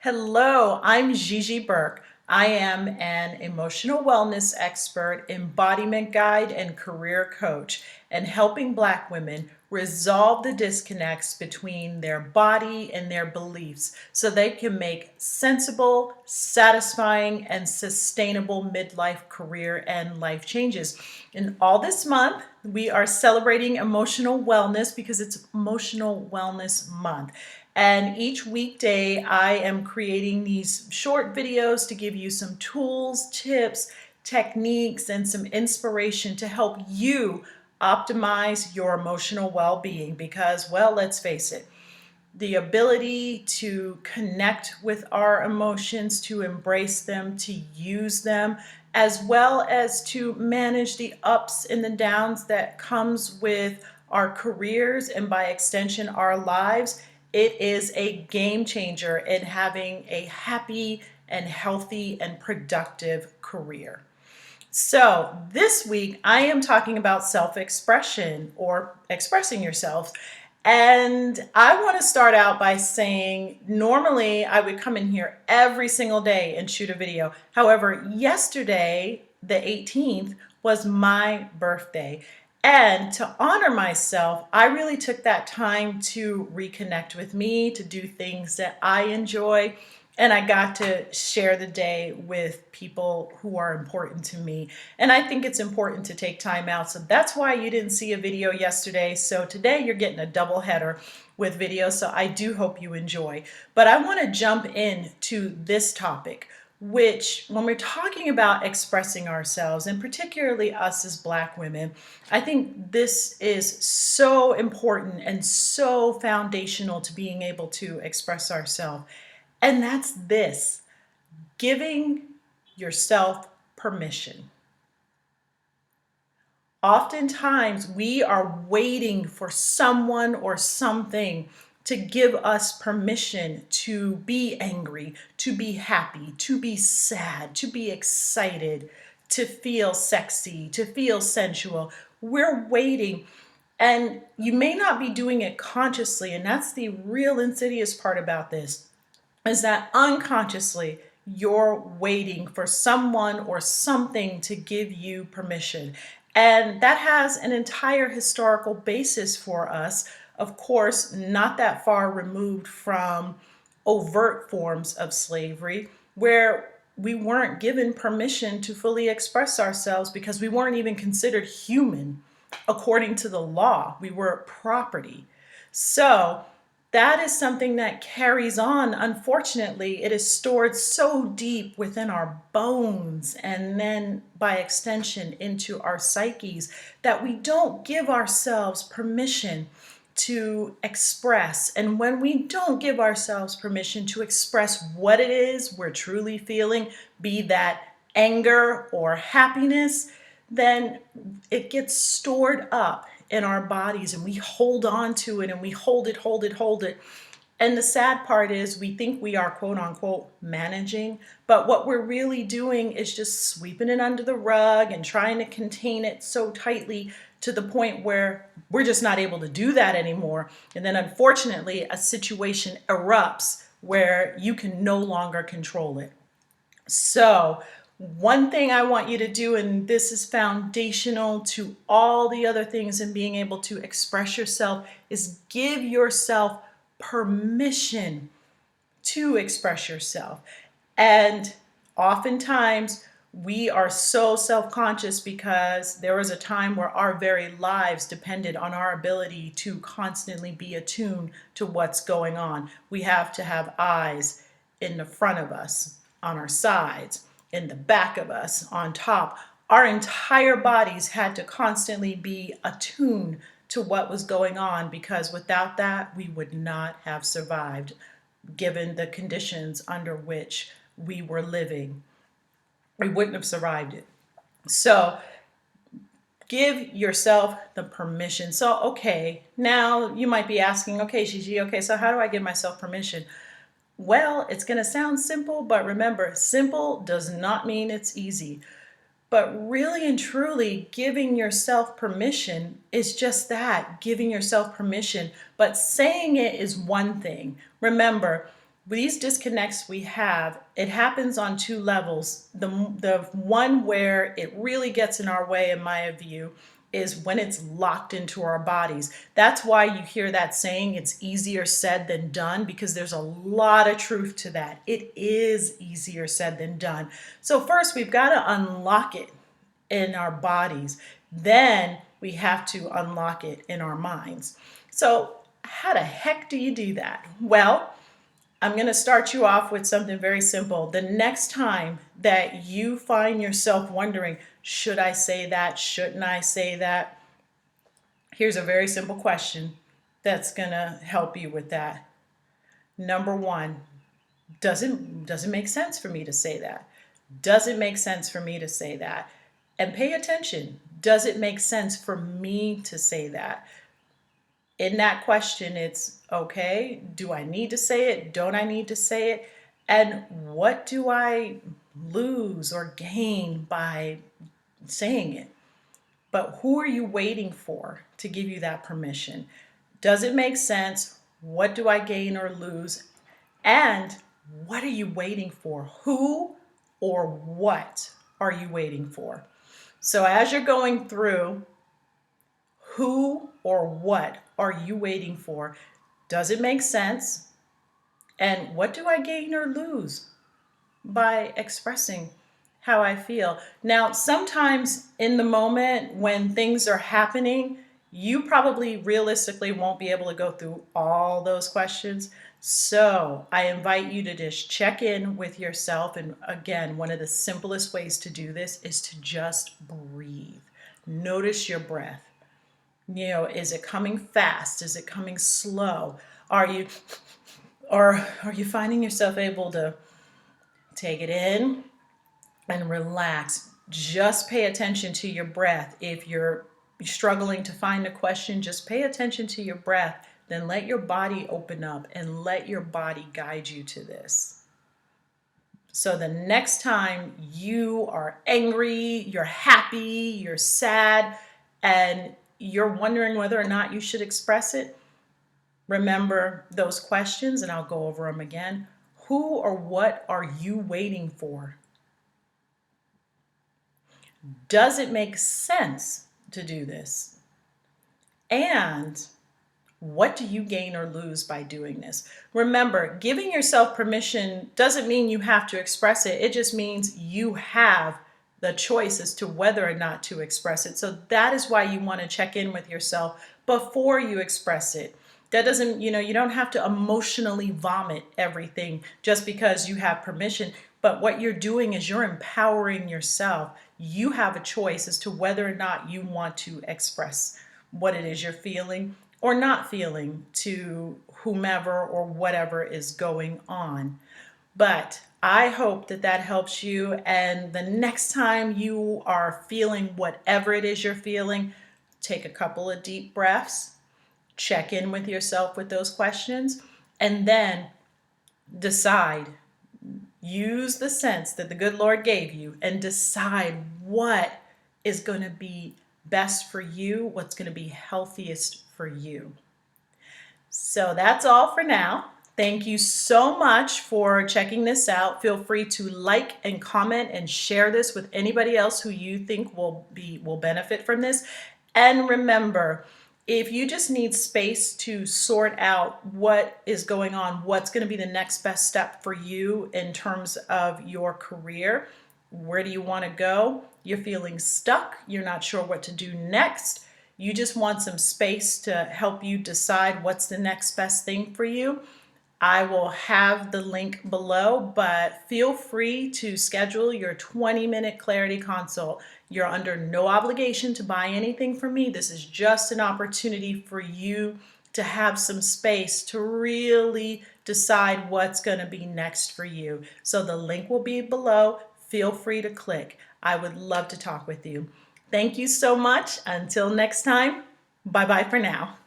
Hello, I'm Gigi Burke. I am an emotional wellness expert, embodiment guide, and career coach, and helping Black women resolve the disconnects between their body and their beliefs so they can make sensible, satisfying, and sustainable midlife career and life changes. And all this month, we are celebrating emotional wellness because it's Emotional Wellness Month. And each weekday, I am creating these short videos to give you some tools, tips, techniques, and some inspiration to help you optimize your emotional well being. Because, well, let's face it, the ability to connect with our emotions, to embrace them, to use them, as well as to manage the ups and the downs that comes with our careers and by extension our lives. It is a game changer in having a happy and healthy and productive career. So, this week I am talking about self expression or expressing yourself. And I want to start out by saying normally I would come in here every single day and shoot a video. However, yesterday, the 18th, was my birthday. And to honor myself, I really took that time to reconnect with me, to do things that I enjoy, and I got to share the day with people who are important to me. And I think it's important to take time out. So that's why you didn't see a video yesterday. So today you're getting a double header with videos. So I do hope you enjoy. But I want to jump into this topic, which when we're talking about expressing ourselves, and particularly us as Black women, I think this is so important and so foundational to being able to express ourselves. And that's this: giving yourself permission. Oftentimes, we are waiting for someone or something to give us permission to be angry, to be happy, to be sad, to be excited, to feel sexy, to feel sensual. We're waiting. And you may not be doing it consciously. And that's the real insidious part about this, is that unconsciously you're waiting for someone or something to give you permission. And that has an entire historical basis for us. Of course, not that far removed from overt forms of slavery, where we weren't given permission to fully express ourselves because we weren't even considered human according to the law. We were property. So, that is something that carries on. Unfortunately, it is stored so deep within our bones and then by extension into our psyches that we don't give ourselves permission to express. And when we don't give ourselves permission to express what it is we're truly feeling, be that anger or happiness, then it gets stored up in our bodies and we hold on to it and we hold it. And the sad part is we think we are quote unquote managing, but what we're really doing is just sweeping it under the rug and trying to contain it so tightly to the point where we're just not able to do that anymore. And then unfortunately, a situation erupts where you can no longer control it. So, one thing I want you to do, and this is foundational to all the other things in being able to express yourself, is give yourself permission to express yourself. And oftentimes, we are so self conscious because there was a time where our very lives depended on our ability to constantly be attuned to what's going on. We have to have eyes in the front of us, on our sides, in the back of us, on top. Our entire bodies had to constantly be attuned to what was going on because without that, we would not have survived given the conditions under which we were living. We wouldn't have survived it. So give yourself the permission. So, okay, now you might be asking, okay, Gigi, okay, so how do I give myself permission? Well, it's going to sound simple, but remember, simple does not mean it's easy. But really and truly, giving yourself permission is just that, giving yourself permission. But saying it is one thing. Remember, These disconnects we have, it happens on two levels. The one where it really gets in our way, in my view, is when it's locked into our bodies. That's why you hear that saying, it's easier said than done, because there's a lot of truth to that. It is easier said than done. So first we've got to unlock it in our bodies. Then we have to unlock it in our minds. So how the heck do you do that? Well, I'm going to start you off with something very simple. The next time that you find yourself wondering, should I say that? Shouldn't I say that? Here's a very simple question that's going to help you with that. Number one, does it make sense for me to say that? Does it make sense for me to say that? And pay attention. Does it make sense for me to say that? In that question, it's okay, do I need to say it? Don't I need to say it? And what do I lose or gain by saying it? But who are you waiting for to give you that permission? Does it make sense? What do I gain or lose? And what are you waiting for? Who or what are you waiting for? So as you're going through, who or what are you waiting for? Does it make sense? And what do I gain or lose by expressing how I feel? Now, sometimes in the moment when things are happening, you probably realistically won't be able to go through all those questions. So I invite you to just check in with yourself. And again, one of the simplest ways to do this is to just breathe. Notice your breath. Is it coming fast? Is it coming slow? Are you finding yourself able to take it in and relax? Just pay attention to your breath. If you're struggling to find a question, just pay attention to your breath. Then let your body open up and let your body guide you to this. So the next time you are angry, you're happy, you're sad, and you're wondering whether or not you should express it, remember those questions, and I'll go over them again. Who or what are you waiting for? Does it make sense to do this? And what do you gain or lose by doing this? Remember, giving yourself permission doesn't mean you have to express it. It just means you have the choice as to whether or not to express it. So that is why you want to check in with yourself before you express it. That doesn't, you don't have to emotionally vomit everything just because you have permission. But what you're doing is you're empowering yourself. You have a choice as to whether or not you want to express what it is you're feeling or not feeling to whomever or whatever is going on. But I hope that that helps you. And the next time you are feeling whatever it is you're feeling, take a couple of deep breaths, check in with yourself with those questions, and then decide. Use the sense that the good Lord gave you and decide what is going to be best for you, what's going to be healthiest for you. So that's all for now. Thank you so much for checking this out. Feel free to like and comment and share this with anybody else who you think will benefit from this. And remember, if you just need space to sort out what is going on, what's going to be the next best step for you in terms of your career, where do you want to go? You're feeling stuck. You're not sure what to do next. You just want some space to help you decide what's the next best thing for you. I will have the link below, but feel free to schedule your 20-minute clarity consult. You're under no obligation to buy anything from me. This is just an opportunity for you to have some space to really decide what's going to be next for you. So the link will be below. Feel free to click. I would love to talk with you. Thank you so much. Until next time, bye-bye for now.